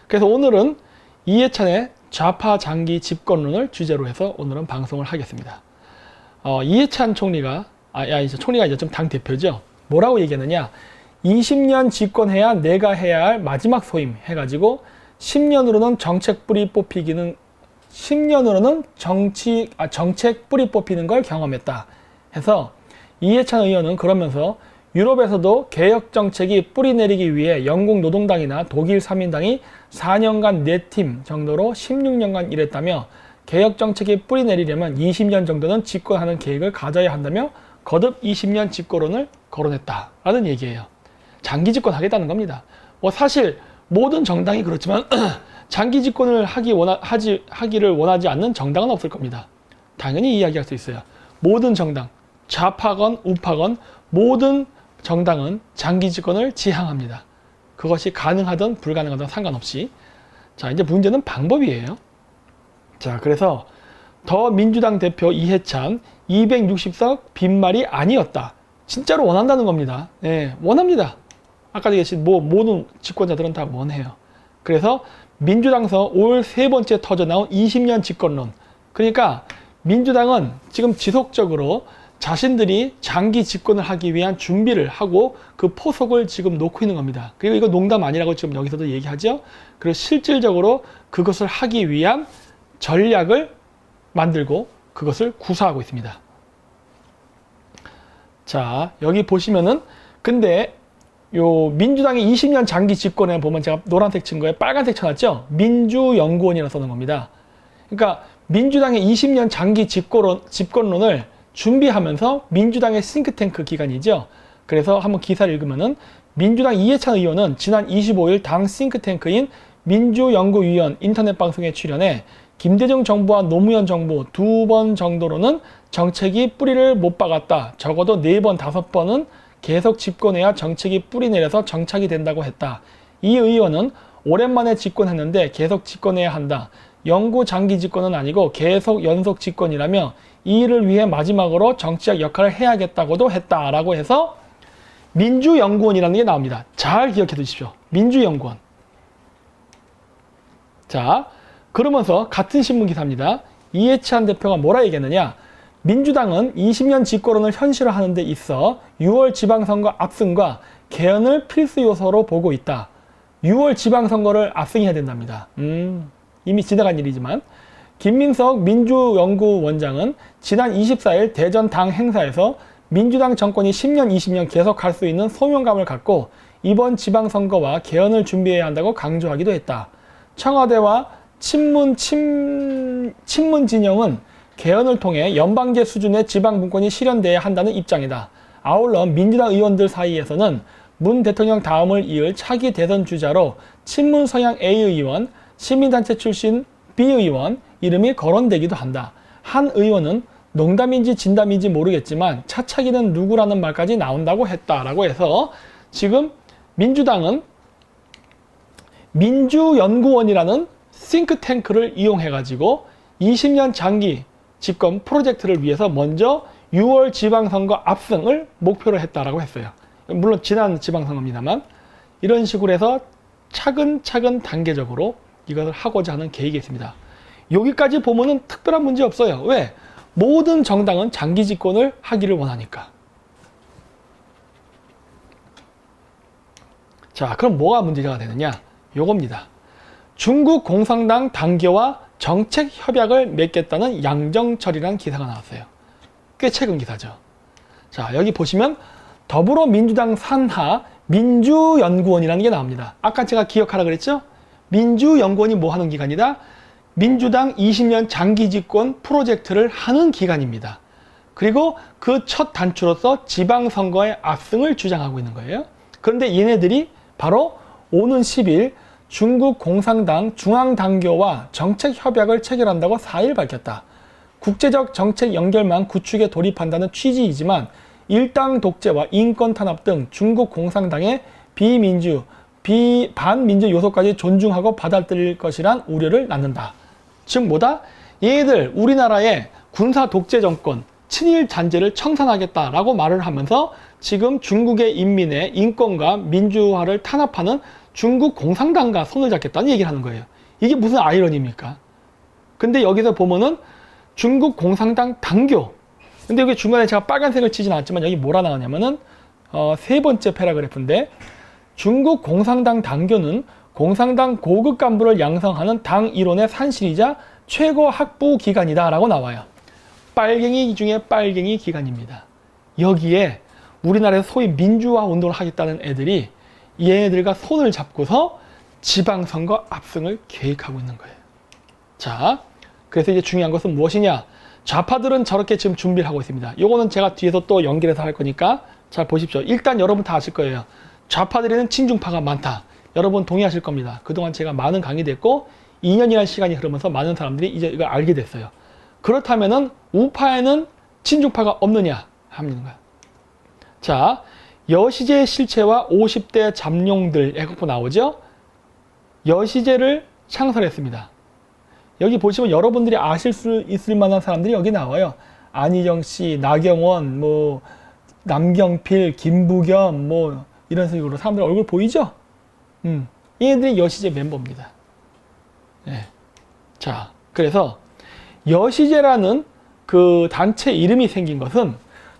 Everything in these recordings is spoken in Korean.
그래서 오늘은 이해찬의 좌파 장기 집권론을 주제로 해서 오늘은 방송을 하겠습니다. 이해찬 총리가 총리가 이제 좀 당 대표죠. 뭐라고 얘기하느냐? 20년 집권해야 내가 해야 할 마지막 소임 해가지고 10년으로는 정책 뿌리 뽑히기는 10년으로는 정책 뿌리 뽑히는 걸 경험했다 해서 이해찬 의원은 그러면서 유럽에서도 개혁 정책이 뿌리 내리기 위해 영국 노동당이나 독일 삼인당이 4년간 4팀 정도로 16년간 일했다며 개혁 정책이 뿌리 내리려면 20년 정도는 집권하는 계획을 가져야 한다며 거듭 20년 집권론을 거론했다라는 얘기예요. 장기 집권하겠다는 겁니다. 사실 모든 정당이 그렇지만 장기 집권을 하기를 원하지 않는 정당은 없을 겁니다. 당연히 이야기할 수 있어요. 모든 정당, 좌파건 우파건 모든 정당은 장기 집권을 지향합니다. 그것이 가능하든 불가능하든 상관없이. 자, 이제 문제는 방법이에요. 자, 그래서 더민주당 대표 이해찬 260석 빈말이 아니었다. 진짜로 원한다는 겁니다. 네, 원합니다. 아까 얘기했듯이 모든 집권자들은 다 원해요. 그래서 민주당에서 올 3번째 터져나온 20년 집권론. 그러니까 민주당은 지금 지속적으로 자신들이 장기 집권을 하기 위한 준비를 하고 그 포석을 지금 놓고 있는 겁니다. 그리고 이거 농담 아니라고 지금 여기서도 얘기하죠. 그리고 실질적으로 그것을 하기 위한 전략을 만들고 그것을 구사하고 있습니다. 자, 여기 보시면은 근데 요 민주당이 20년 장기 집권에 보면 제가 노란색 친 거에 빨간색 쳐놨죠. 민주연구원이라고 써놓은 겁니다. 그러니까 민주당의 20년 장기 집권론을 준비하면서 민주당의 싱크탱크 기관이죠. 그래서 한번 기사를 읽으면은 민주당 이해찬 의원은 지난 25일 당 싱크탱크인 민주연구위원 인터넷 방송에 출연해 김대중 정부와 노무현 정부 2번 정도로는 정책이 뿌리를 못 박았다. 적어도 4번, 5번은 계속 집권해야 정책이 뿌리 내려서 정착이 된다고 했다. 이 의원은 오랜만에 집권했는데 계속 집권해야 한다. 영구 장기 집권은 아니고 계속 연속 집권이라며 이 일을 위해 마지막으로 정치적 역할을 해야겠다고도 했다라고 해서 민주연구원이라는 게 나옵니다. 잘 기억해 두십시오. 민주연구원. 자, 그러면서 같은 신문 기사입니다. 이해찬 대표가 뭐라 얘기했느냐? 민주당은 20년 집권론을 현실화하는 데 있어 6월 지방선거 압승과 개헌을 필수 요소로 보고 있다. 6월 지방선거를 압승해야 된답니다. 이미 지나간 일이지만 김민석 민주연구원장은 지난 24일 대전 당 행사에서 민주당 정권이 10년, 20년 계속 갈 수 있는 소명감을 갖고 이번 지방선거와 개헌을 준비해야 한다고 강조하기도 했다. 청와대와 친문 진영은 개헌을 통해 연방제 수준의 지방분권이 실현돼야 한다는 입장이다. 아울러 민주당 의원들 사이에서는 문 대통령 다음을 이을 차기 대선 주자로 친문 성향 A 의원, 시민단체 출신 B 의원 이름이 거론되기도 한다. 한 의원은 농담인지 진담인지 모르겠지만 차차기는 누구라는 말까지 나온다고 했다라고 해서 지금 민주당은 민주연구원이라는 싱크탱크를 이용해가지고 20년 장기 집권 프로젝트를 위해서 먼저 6월 지방선거 압승을 목표로 했다라고 했어요. 물론 지난 지방선거입니다만 이런 식으로 해서 차근차근 단계적으로 이것을 하고자 하는 계획이 있습니다. 여기까지 보면은 특별한 문제 없어요. 왜? 모든 정당은 장기 집권을 하기를 원하니까. 자, 그럼 뭐가 문제가 되느냐? 요겁니다. 중국 공산당 당계와 정책 협약을 맺겠다는 양정철이라는 기사가 나왔어요. 꽤 최근 기사죠. 자, 여기 보시면 더불어민주당 산하 민주연구원이라는 게 나옵니다. 아까 제가 기억하라 그랬죠? 민주연구원이 뭐 하는 기관이다? 민주당 20년 장기 집권 프로젝트를 하는 기관입니다. 그리고 그 첫 단추로서 지방선거의 압승을 주장하고 있는 거예요. 그런데 얘네들이 바로 오는 10일 중국 공산당 중앙당교와 정책 협약을 체결한다고 4일 밝혔다. 국제적 정책 연결망 구축에 돌입한다는 취지이지만 일당 독재와 인권 탄압 등 중국 공산당의 반민주 요소까지 존중하고 받아들일 것이란 우려를 낳는다. 즉 뭐다? 얘들 우리나라의 군사 독재 정권, 친일 잔재를 청산하겠다라고 말을 하면서 지금 중국의 인민의 인권과 민주화를 탄압하는 중국 공산당과 손을 잡겠다는 얘기를 하는 거예요. 이게 무슨 아이러니입니까? 근데 여기서 보면은 중국 공산당 당교. 근데 여기 중간에 제가 빨간색을 치진 않았지만 여기 뭐라 나오냐면은 세 번째 패러그래프인데 중국 공산당 당교는 공산당 고급 간부를 양성하는 당 일원의 산실이자 최고 학부 기관이다 라고 나와요. 빨갱이 중에 빨갱이 기관입니다. 여기에 우리나라에서 소위 민주화 운동을 하겠다는 애들이 얘네들과 손을 잡고서 지방선거 압승을 계획하고 있는 거예요. 자, 그래서 이제 중요한 것은 무엇이냐? 좌파들은 저렇게 지금 준비를 하고 있습니다. 요거는 제가 뒤에서 또 연결해서 할 거니까 잘 보십시오. 일단 여러분 다 아실 거예요. 좌파들에는 친중파가 많다. 여러분 동의하실 겁니다. 그동안 제가 많은 강의도 했고 2년이라는 시간이 흐르면서 많은 사람들이 이제 이걸 알게 됐어요. 그렇다면은 우파에는 친중파가 없느냐 하는 거야. 자, 여시제의 실체와 50대 잠룡들 애국보 나오죠? 여시제를 창설했습니다. 여기 보시면 여러분들이 아실 수 있을 만한 사람들이 여기 나와요. 안희정 씨, 나경원, 뭐 남경필, 김부겸, 뭐 이런 식으로 사람들 얼굴 보이죠? 얘네들이 여시제 멤버입니다. 네. 자, 그래서 여시제라는 그 단체 이름이 생긴 것은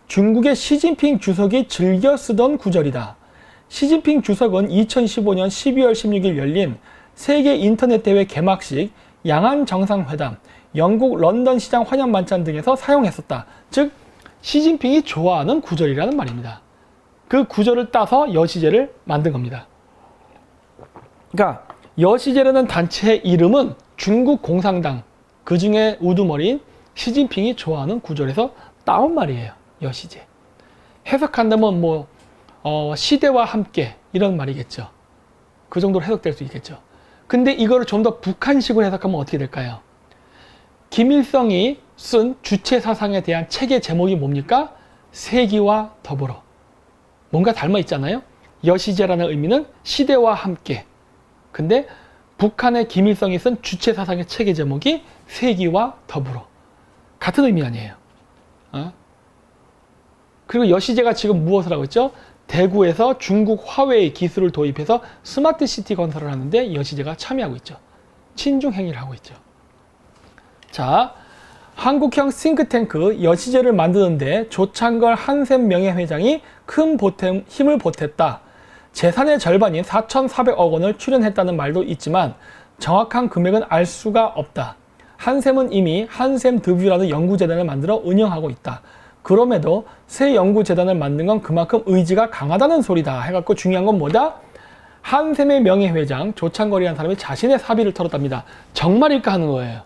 중국의 시진핑 주석이 즐겨 쓰던 구절이다. 시진핑 주석은 2015년 12월 16일 열린 세계 인터넷 대회 개막식, 양안 정상회담, 영국 런던 시장 환영 만찬 등에서 사용했었다. 즉 시진핑이 좋아하는 구절이라는 말입니다. 그 구절을 따서 여시제를 만든 겁니다. 그러니까 여시제라는 단체의 이름은 중국 공산당, 그 중에 우두머리인 시진핑이 좋아하는 구절에서 따온 말이에요. 여시제. 해석한다면 뭐 시대와 함께 이런 말이겠죠. 그 정도로 해석될 수 있겠죠. 근데 이거를 좀 더 북한식으로 해석하면 어떻게 될까요? 김일성이 쓴 주체 사상에 대한 책의 제목이 뭡니까? 세기와 더불어. 뭔가 닮아 있잖아요. 여시제라는 의미는 시대와 함께. 근데 북한의 김일성이 쓴 주체 사상의 책의 제목이 세기와 더불어. 같은 의미 아니에요. 그리고 여시제가 지금 무엇을 하고 있죠? 대구에서 중국 화웨이 기술을 도입해서 스마트 시티 건설을 하는데 여시제가 참여하고 있죠. 친중 행위를 하고 있죠. 자, 한국형 싱크탱크 여시제를 만드는데 조창걸 한샘 명예회장이 큰 힘을 보탰다. 재산의 절반인 4,400억 원을 출연했다는 말도 있지만 정확한 금액은 알 수가 없다. 한샘은 이미 한샘 드뷰라는 연구재단을 만들어 운영하고 있다. 그럼에도 새 연구재단을 만든 건 그만큼 의지가 강하다는 소리다 해갖고 중요한 건 뭐다? 한샘의 명예회장 조창걸이라는 사람이 자신의 사비를 털었답니다. 정말일까 하는 거예요.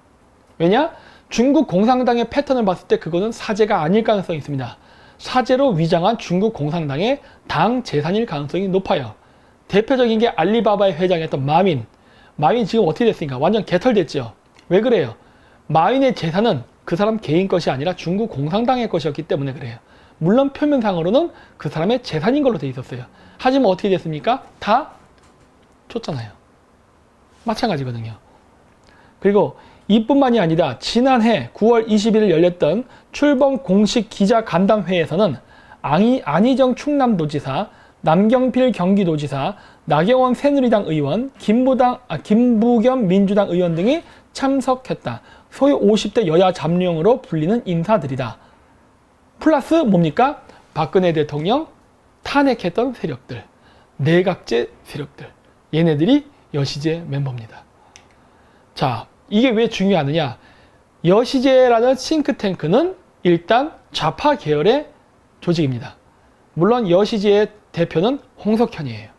왜냐? 중국 공산당의 패턴을 봤을 때 그거는 사제가 아닐 가능성이 있습니다. 사제로 위장한 중국 공산당의 당 재산일 가능성이 높아요. 대표적인 게 알리바바의 회장이었던 마윈. 마윈 지금 어떻게 됐습니까? 완전 개털됐죠. 왜 그래요? 마윈의 재산은 그 사람 개인 것이 아니라 중국 공산당의 것이었기 때문에 그래요. 물론 표면상으로는 그 사람의 재산인 걸로 돼 있었어요. 하지만 어떻게 됐습니까? 다 줬잖아요. 마찬가지거든요. 그리고 이뿐만이 아니라 지난해 9월 20일 열렸던 출범 공식 기자 간담회에서는 안희정 충남도지사, 남경필 경기도지사, 나경원 새누리당 의원, 김부겸 민주당 의원 등이 참석했다. 소위 50대 여야 잠룡으로 불리는 인사들이다. 플러스 뭡니까? 박근혜 대통령 탄핵했던 세력들, 내각제 세력들, 얘네들이 여시제 멤버입니다. 자, 이게 왜 중요하느냐? 여시제라는 싱크탱크는 일단 좌파 계열의 조직입니다. 물론 여시제의 대표는 홍석현이에요.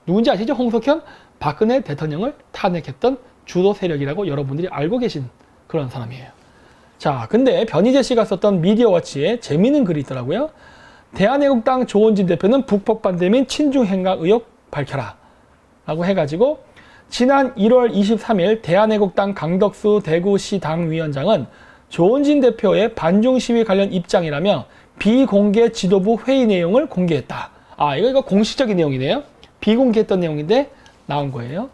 누군지 아시죠? 홍석현? 박근혜 대통령을 탄핵했던 주도 세력이라고 여러분들이 알고 계신 그런 사람이에요. 자, 근데 변희재 씨가 썼던 미디어워치에 재미있는 글이 있더라고요. 대한애국당 조원진 대표는 북폭 반대 및 친중 행각 의혹 밝혀라 라고 해가지고 지난 1월 23일 대한애국당 강덕수 대구시 당위원장은 조원진 대표의 반중 시위 관련 입장이라며 비공개 지도부 회의 내용을 공개했다. 아, 이거 공식적인 내용이네요. 비공개했던 내용인데 나온 거예요.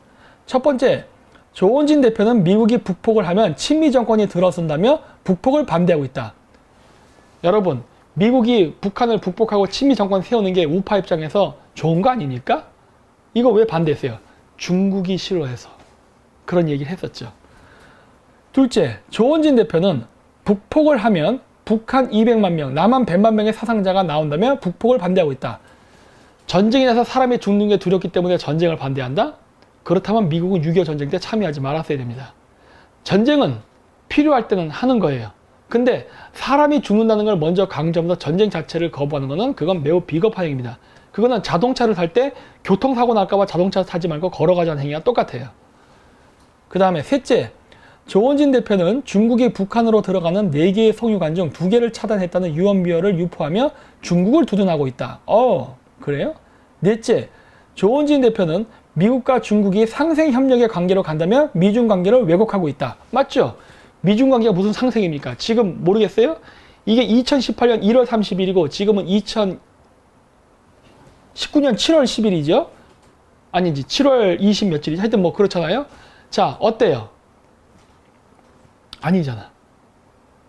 첫 번째, 조원진 대표는 미국이 북폭을 하면 친미 정권이 들어선다며 북폭을 반대하고 있다. 여러분, 미국이 북한을 북폭하고 친미 정권 세우는 게 우파 입장에서 좋은 거 아닙니까? 이거 왜 반대했어요? 중국이 싫어해서 그런 얘기를 했었죠. 둘째, 조원진 대표는 북폭을 하면 북한 200만 명, 남한 100만 명의 사상자가 나온다면 북폭을 반대하고 있다. 전쟁이 나서 사람이 죽는 게 두렵기 때문에 전쟁을 반대한다? 그렇다면 미국은 6.25 전쟁 때 참여하지 말았어야 됩니다. 전쟁은 필요할 때는 하는 거예요. 근데 사람이 죽는다는 걸 먼저 강조하면서 전쟁 자체를 거부하는 거는 그건 매우 비겁한 행위입니다. 그거는 자동차를 살 때 교통사고 날까봐 자동차 타지 말고 걸어가자는 행위와 똑같아요. 그 다음에 셋째, 조원진 대표는 중국이 북한으로 들어가는 4개의 송유관 중 2개를 차단했다는 유언비어를 유포하며 중국을 두둔하고 있다. 그래요? 넷째, 조원진 대표는 미국과 중국이 상생협력의 관계로 간다면 미중 관계를 왜곡하고 있다. 맞죠? 미중 관계가 무슨 상생입니까? 지금 모르겠어요? 이게 2018년 1월 30일이고 지금은 2019년 7월 10일이죠? 아니지 7월 20 며칠이지? 하여튼 뭐 그렇잖아요? 자, 어때요? 아니잖아.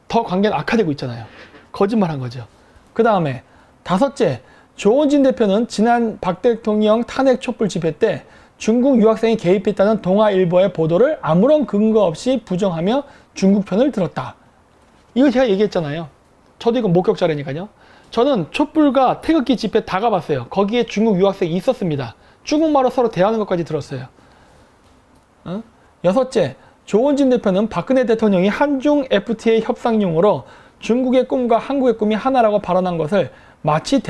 더 관계는 악화되고 있잖아요. 거짓말한 거죠. 그 다음에 다섯째, 조원진 대표는 지난 박 대통령 탄핵 촛불 집회 때 중국 유학생이 개입했다는 동아일보의 보도를 아무런 근거 없이 부정하며 중국 편을 들었다. 이거 제가 얘기했잖아요. 저도 이거 목격자라니까요. 저는 촛불과 태극기 집회 다 가봤어요. 거기에 중국 유학생이 있었습니다. 중국말로 서로 대하는 것까지 들었어요. 여섯째, 조원진 대표는 박근혜 대통령이 한중 FTA 협상용으로 중국의 꿈과 한국의 꿈이 하나라고 발언한 것을 마치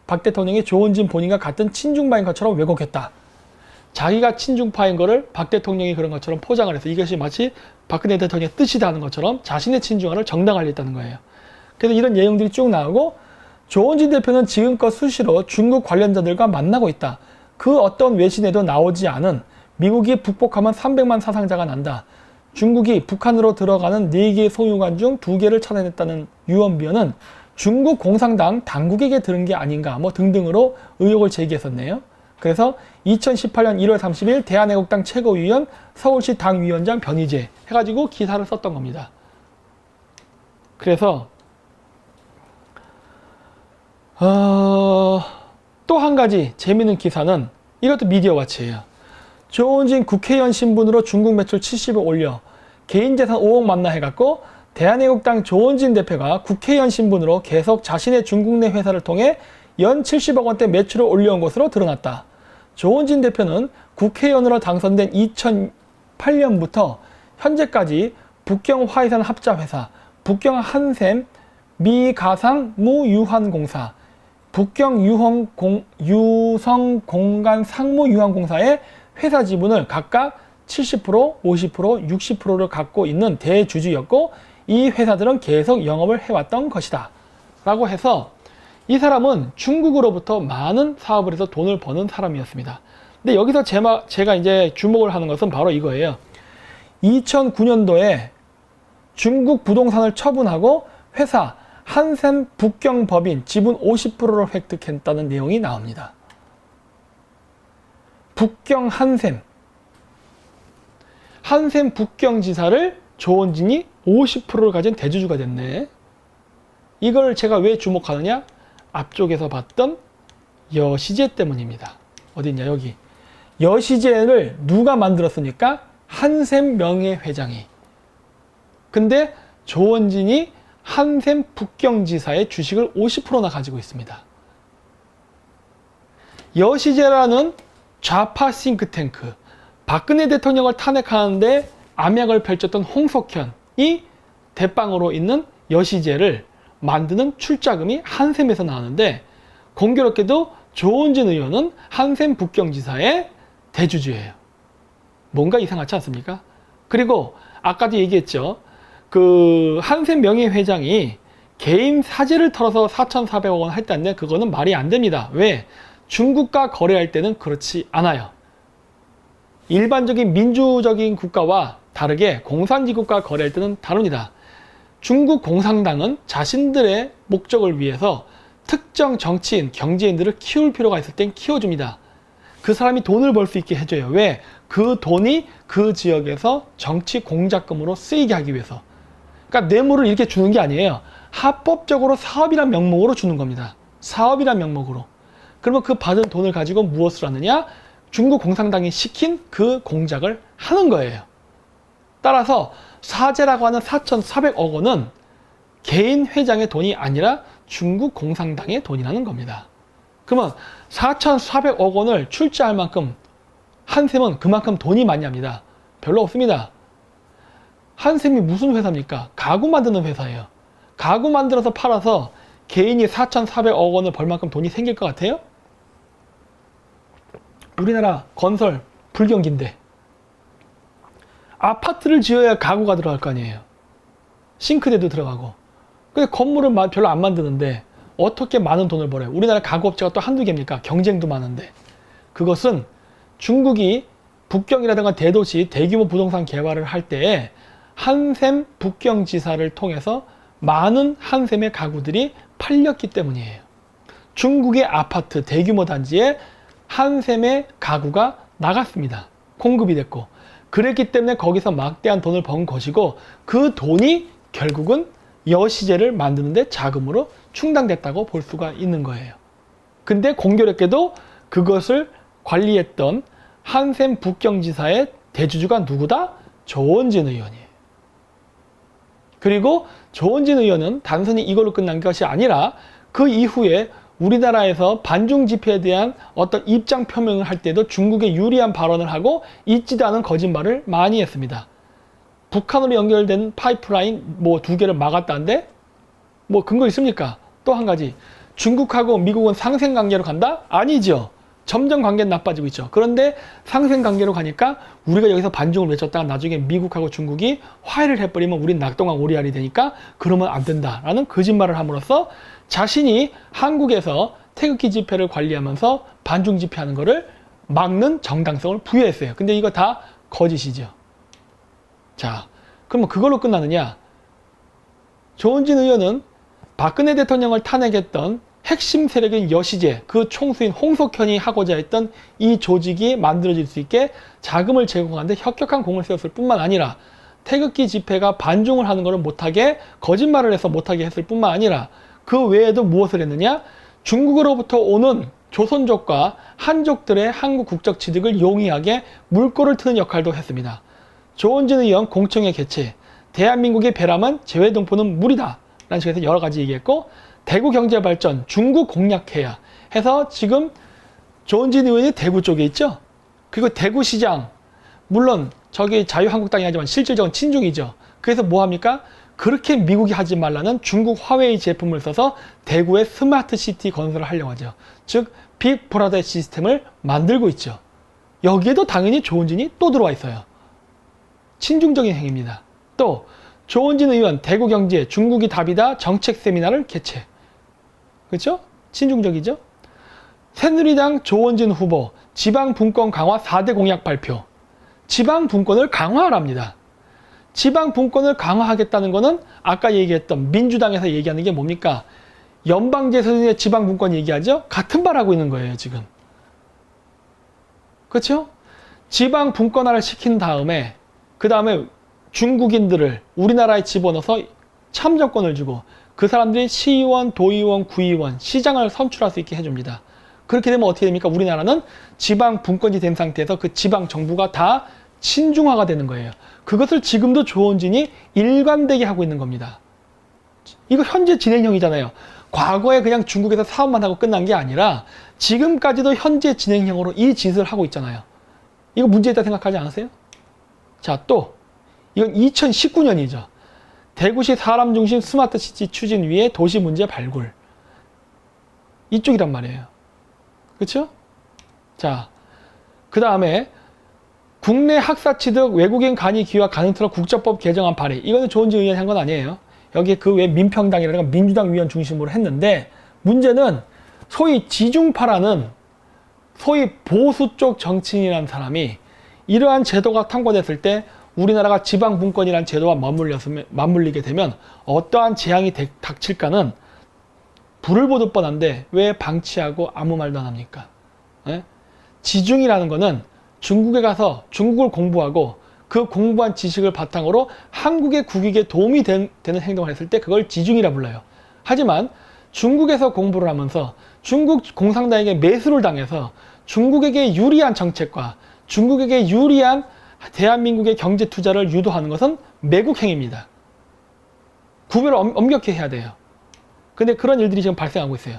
박 대통령이 조원진 본인과 같은 친중파인 것처럼 왜곡했다. 자기가 친중파인 거를 박 대통령이 그런 것처럼 포장을 해서 이것이 마치 박근혜 대통령의 뜻이다 하는 것처럼 자신의 친중화를 정당화하려 했다는 거예요. 그래서 이런 내용들이 쭉 나오고 조원진 대표는 지금껏 수시로 중국 관련자들과 만나고 있다. 그 어떤 외신에도 나오지 않은 미국이 북폭하면 300만 사상자가 난다. 중국이 북한으로 들어가는 4개의 송유관 중 2개를 차단했다는 유언비어는 중국 공산당 당국에게 들은 게 아닌가 뭐 등등으로 의혹을 제기했었네요. 그래서 2018년 1월 30일 대한애국당 최고위원 서울시 당위원장 변희재 해가지고 기사를 썼던 겁니다. 그래서 또 한 가지 재미있는 기사는 이것도 미디어와치예요. 조원진 국회의원 신분으로 중국 매출 70억 올려 개인 재산 5억 만나 해갖고 대한애국당 조원진 대표가 국회의원 신분으로 계속 자신의 중국 내 회사를 통해 연 70억 원대 매출을 올려온 것으로 드러났다. 조원진 대표는 국회의원으로 당선된 2008년부터 현재까지 북경 화이산 합자회사, 북경 한샘 미가상 무유한공사, 북경 유성공간 상무유한공사의 회사 지분을 각각 70%, 50%, 60%를 갖고 있는 대주주였고 이 회사들은 계속 영업을 해왔던 것이다. 라고 해서 이 사람은 중국으로부터 많은 사업을 해서 돈을 버는 사람이었습니다. 근데 여기서 제가 이제 주목을 하는 것은 바로 이거예요. 2009년도에 중국 부동산을 처분하고 회사 한샘 북경 법인 지분 50%를 획득했다는 내용이 나옵니다. 북경 한샘 북경지사를 조원진이 50%를 가진 대주주가 됐네. 이걸 제가 왜 주목하느냐? 앞쪽에서 봤던 여시제 때문입니다. 어딨냐 여기. 여시제를 누가 만들었습니까? 한샘 명예회장이. 근데 조원진이 한샘 북경지사의 주식을 50%나 가지고 있습니다. 여시제라는 좌파 싱크탱크, 박근혜 대통령을 탄핵하는데 암약을 펼쳤던 홍석현이 대빵으로 있는 여시제를 만드는 출자금이 한샘에서 나오는데 공교롭게도 조원진 의원은 한샘 북경지사의 대주주예요. 뭔가 이상하지 않습니까? 그리고 아까도 얘기했죠. 그 한샘 명예회장이 개인 사재를 털어서 4,400억 원 했다는데 그거는 말이 안 됩니다. 왜? 중국과 거래할 때는 그렇지 않아요. 일반적인 민주적인 국가와 다르게 공산지국과 거래할 때는 다릅니다. 중국 공산당은 자신들의 목적을 위해서 특정 정치인, 경제인들을 키울 필요가 있을 땐 키워줍니다. 그 사람이 돈을 벌 수 있게 해줘요. 왜? 그 돈이 그 지역에서 정치 공작금으로 쓰이게 하기 위해서. 그러니까 뇌물을 이렇게 주는 게 아니에요. 합법적으로 사업이란 명목으로 주는 겁니다. 사업이란 명목으로. 그러면 그 받은 돈을 가지고 무엇을 하느냐? 중국 공산당이 시킨 그 공작을 하는 거예요. 따라서 사제라고 하는 4,400억 원은 개인 회장의 돈이 아니라 중국 공산당의 돈이라는 겁니다. 그러면 4,400억 원을 출자할 만큼 한샘은 그만큼 돈이 많냐입니다. 별로 없습니다. 한샘이 무슨 회사입니까? 가구 만드는 회사예요. 가구 만들어서 팔아서 개인이 4,400억 원을 벌 만큼 돈이 생길 것 같아요? 우리나라 건설 불경기인데 아파트를 지어야 가구가 들어갈 거 아니에요. 싱크대도 들어가고. 근데 건물을 별로 안 만드는데 어떻게 많은 돈을 벌어요? 우리나라 가구업체가 또 한두 개입니까? 경쟁도 많은데. 그것은 중국이 북경이라든가 대도시 대규모 부동산 개발을 할 때에 한샘 북경지사를 통해서 많은 한샘의 가구들이 팔렸기 때문이에요. 중국의 아파트 대규모 단지에 한샘의 가구가 나갔습니다. 공급이 됐고. 그랬기 때문에 거기서 막대한 돈을 번 것이고 그 돈이 결국은 여시제를 만드는데 자금으로 충당됐다고 볼 수가 있는 거예요. 근데 공교롭게도 그것을 관리했던 한샘 북경지사의 대주주가 누구다? 조원진 의원이에요. 그리고 조원진 의원은 단순히 이걸로 끝난 것이 아니라 그 이후에 우리나라에서 반중 집회에 대한 어떤 입장 표명을 할 때도 중국에 유리한 발언을 하고 있지도 않은 거짓말을 많이 했습니다. 북한으로 연결된 파이프라인 뭐 2개를 막았다는데 뭐 근거 있습니까? 또 한 가지, 중국하고 미국은 상생관계로 간다? 아니죠. 점점 관계는 나빠지고 있죠. 그런데 상생관계로 가니까 우리가 여기서 반중을 외쳤다가 나중에 미국하고 중국이 화해를 해버리면 우린 낙동강 오리알이 되니까 그러면 안 된다라는 거짓말을 함으로써 자신이 한국에서 태극기 집회를 관리하면서 반중 집회하는 거를 막는 정당성을 부여했어요. 근데 이거 다 거짓이죠. 자, 그러면 그걸로 끝나느냐? 조원진 의원은 박근혜 대통령을 탄핵했던 핵심 세력인 여시제, 그 총수인 홍석현이 하고자 했던 이 조직이 만들어질 수 있게 자금을 제공하는데 혁혁한 공을 세웠을 뿐만 아니라 태극기 집회가 반중을 하는 것을 못하게 거짓말을 해서 못하게 했을 뿐만 아니라 그 외에도 무엇을 했느냐? 중국으로부터 오는 조선족과 한족들의 한국 국적 취득을 용이하게 물꼬를 트는 역할도 했습니다. 조원진 의원 공청회 개최, 대한민국의 배람은 재외동포는 무리다 라는 식으로 여러 가지 얘기했고, 대구 경제발전, 중국 공략해야 해서 지금 조원진 의원이 대구 쪽에 있죠. 그리고 대구시장, 물론 저기 자유한국당이 하지만 실질적인 친중이죠. 그래서 뭐 합니까? 그렇게 미국이 하지 말라는 중국 화웨이 제품을 써서 대구에 스마트 시티 건설을 하려고 하죠. 즉 빅브라더 시스템을 만들고 있죠. 여기에도 당연히 조원진이 또 들어와 있어요. 친중적인 행위입니다. 또 조원진 의원 대구경제 중국이 답이다 정책 세미나를 개최. 그렇죠? 친중적이죠? 새누리당 조원진 후보 지방 분권 강화 4대 공약 발표. 지방 분권을 강화하랍니다. 지방 분권을 강화하겠다는 것은 아까 얘기했던 민주당에서 얘기하는 게 뭡니까? 연방제선의 지방 분권 얘기하죠? 같은 말 하고 있는 거예요, 지금. 그렇죠? 지방 분권화를 시킨 다음에 그 다음에 중국인들을 우리나라에 집어넣어서 참정권을 주고 그 사람들이 시의원, 도의원, 구의원, 시장을 선출할 수 있게 해줍니다. 그렇게 되면 어떻게 됩니까? 우리나라는 지방 분권이 된 상태에서 그 지방 정부가 다 친중화가 되는 거예요. 그것을 지금도 조원진이 일관되게 하고 있는 겁니다. 이거 현재 진행형이잖아요. 과거에 그냥 중국에서 사업만 하고 끝난 게 아니라 지금까지도 현재 진행형으로 이 짓을 하고 있잖아요. 이거 문제 있다 생각하지 않으세요? 자, 또 이건 2019년이죠. 대구시 사람 중심 스마트 시티 추진 위에 도시 문제 발굴. 이쪽이란 말이에요. 그렇죠? 자, 그 다음에 국내 학사 취득 외국인 간이 기여와 가능토록 국적법 개정안 발의. 이거는 조원진 의원이 한 건 아니에요. 여기에 그 외 민평당이라든가 민주당 위원 중심으로 했는데, 문제는 소위 지중파라는 소위 보수 쪽 정치인이라는 사람이 이러한 제도가 통과됐을 때 우리나라가 지방분권이라는 제도와 맞물리게 되면 어떠한 재앙이 닥칠까는 불을 보듯 뻔한데 왜 방치하고 아무 말도 안 합니까? 예? 지중이라는 거는 중국에 가서 중국을 공부하고 그 공부한 지식을 바탕으로 한국의 국익에 도움이 되는 행동을 했을 때 그걸 지중이라 불러요. 하지만 중국에서 공부를 하면서 중국 공산당에게 매수를 당해서 중국에게 유리한 정책과 중국에게 유리한 대한민국의 경제 투자를 유도하는 것은 매국 행위입니다. 구별을 엄격히 해야 돼요. 근데 그런 일들이 지금 발생하고 있어요.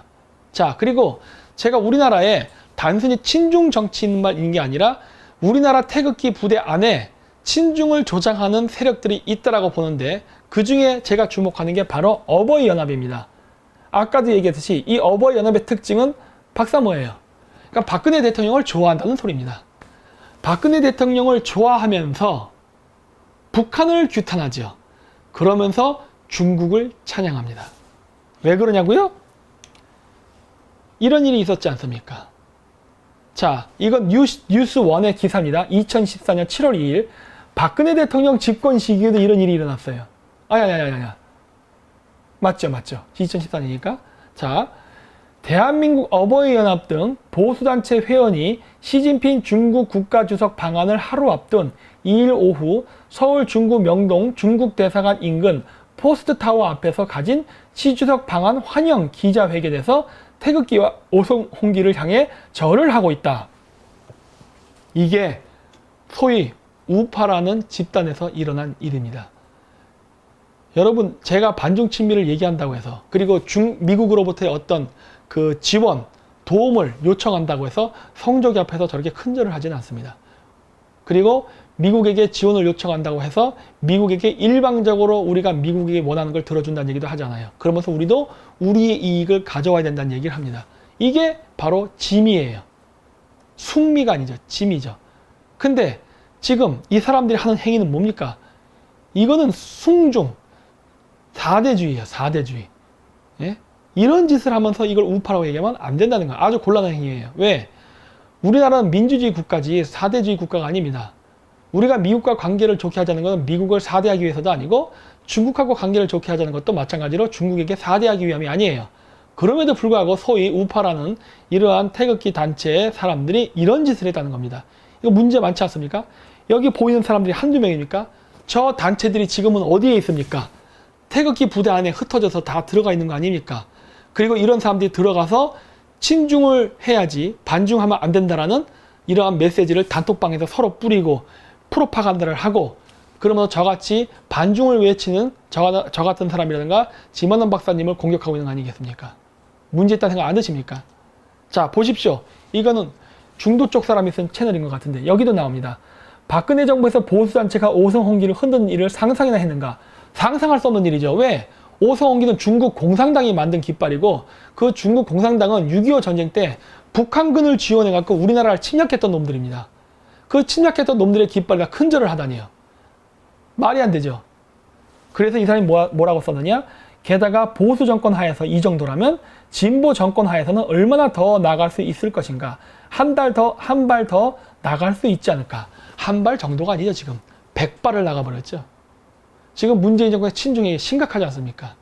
자, 그리고 제가 우리나라에 단순히 친중 정치인만 있는 게 아니라 우리나라 태극기 부대 안에 친중을 조장하는 세력들이 있다라고 보는데, 그 중에 제가 주목하는 게 바로 어버이연합입니다. 아까도 얘기했듯이 이 어버이연합의 특징은 박사모예요. 그러니까 박근혜 대통령을 좋아한다는 소리입니다. 박근혜 대통령을 좋아하면서 북한을 규탄하죠. 그러면서 중국을 찬양합니다. 왜 그러냐고요? 이런 일이 있었지 않습니까? 자, 이건 뉴스1의 기사입니다. 2014년 7월 2일 박근혜 대통령 집권 시기에도 이런 일이 일어났어요. 아야야야야. 맞죠. 2014년이니까. 자, 대한민국 어버이연합 등 보수단체 회원이 시진핑 중국 국가주석 방한을 하루 앞둔 2일 오후 서울 중구 명동 중국 대사관 인근 포스트타워 앞에서 가진 시주석 방한 환영 기자회견에서 태극기와 오송홍기를 향해 절을 하고 있다. 이게 소위 우파라는 집단에서 일어난 일입니다. 여러분, 제가 반중 친미를 얘기한다고 해서, 그리고 미국으로부터의 어떤 그 지원, 도움을 요청한다고 해서 성조기 앞에서 저렇게 큰절을 하지는 않습니다. 그리고 미국에게 지원을 요청한다고 해서 미국에게 일방적으로 우리가 미국에게 원하는 걸 들어준다는 얘기도 하잖아요. 그러면서 우리도 우리의 이익을 가져와야 된다는 얘기를 합니다. 이게 바로 지미예요. 숙미가 아니죠. 지미죠. 근데 지금 이 사람들이 하는 행위는 뭡니까? 이거는 숭중, 4대주의예요. 4대주의. 예? 이런 짓을 하면서 이걸 우파라고 얘기하면 안 된다는 거예요. 아주 곤란한 행위예요. 왜? 우리나라는 민주주의 국가지 4대주의 국가가 아닙니다. 우리가 미국과 관계를 좋게 하자는 것은 미국을 4대하기 위해서도 아니고 중국하고 관계를 좋게 하자는 것도 마찬가지로 중국에게 4대하기 위함이 아니에요. 그럼에도 불구하고 소위 우파라는 이러한 태극기 단체의 사람들이 이런 짓을 했다는 겁니다. 이거 문제 많지 않습니까? 여기 보이는 사람들이 한두 명입니까? 저 단체들이 지금은 어디에 있습니까? 태극기 부대 안에 흩어져서 다 들어가 있는 거 아닙니까? 그리고 이런 사람들이 들어가서 친중을 해야지 반중하면 안 된다라는 이러한 메시지를 단톡방에서 서로 뿌리고 프로파간다를 하고, 그러면서 저같이 반중을 외치는 저 같은 사람이라든가 지만원 박사님을 공격하고 있는 거 아니겠습니까? 문제 있다는 생각 안 드십니까? 자, 보십시오. 이거는 중도 쪽 사람이 쓴 채널인 것 같은데 여기도 나옵니다. 박근혜 정부에서 보수단체가 오성홍기를 흔드는 일을 상상이나 했는가? 상상할 수 없는 일이죠. 왜? 오성홍기는 중국 공산당이 만든 깃발이고, 그 중국 공산당은 6.25 전쟁 때 북한군을 지원해갖고 우리나라를 침략했던 놈들입니다. 그 침략했던 놈들의 깃발과 큰절을 하다니요. 말이 안 되죠. 그래서 이 사람이 뭐라고 썼느냐? 게다가 보수 정권 하에서 이 정도라면 진보 정권 하에서는 얼마나 더 나갈 수 있을 것인가? 한 발 더 나갈 수 있지 않을까? 한 발 정도가 아니죠. 지금 100발을 나가버렸죠. 지금 문재인 정권의 친중이 심각하지 않습니까?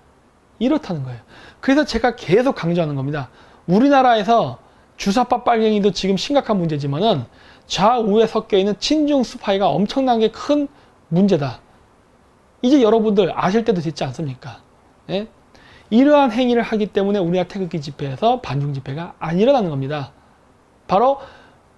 이렇다는 거예요. 그래서 제가 계속 강조하는 겁니다. 우리나라에서 주사파 빨갱이도 지금 심각한 문제지만은 좌우에 섞여 있는 친중 스파이가 엄청나게 큰 문제다. 이제 여러분들 아실 때도 됐지 않습니까? 예? 이러한 행위를 하기 때문에 우리나라 태극기 집회에서 반중 집회가 안 일어나는 겁니다. 바로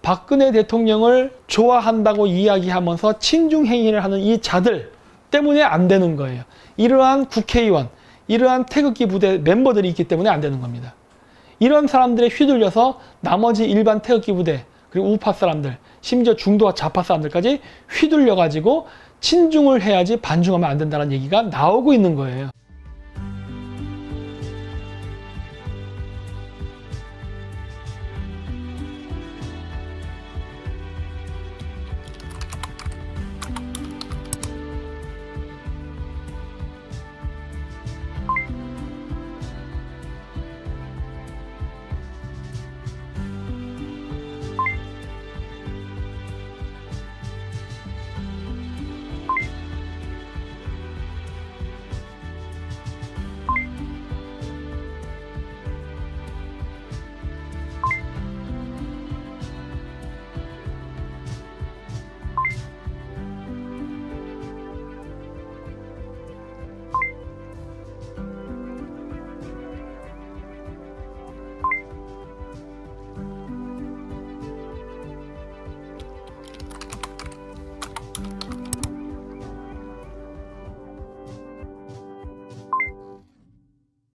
박근혜 대통령을 좋아한다고 이야기하면서 친중 행위를 하는 이 자들 때문에 안 되는 거예요. 이러한 국회의원, 이러한 태극기 부대 멤버들이 있기 때문에 안 되는 겁니다. 이런 사람들에 휘둘려서 나머지 일반 태극기 부대, 그리고 우파 사람들, 심지어 중도와 좌파 사람들까지 휘둘려가지고 친중을 해야지 반중하면 안 된다는 얘기가 나오고 있는 거예요.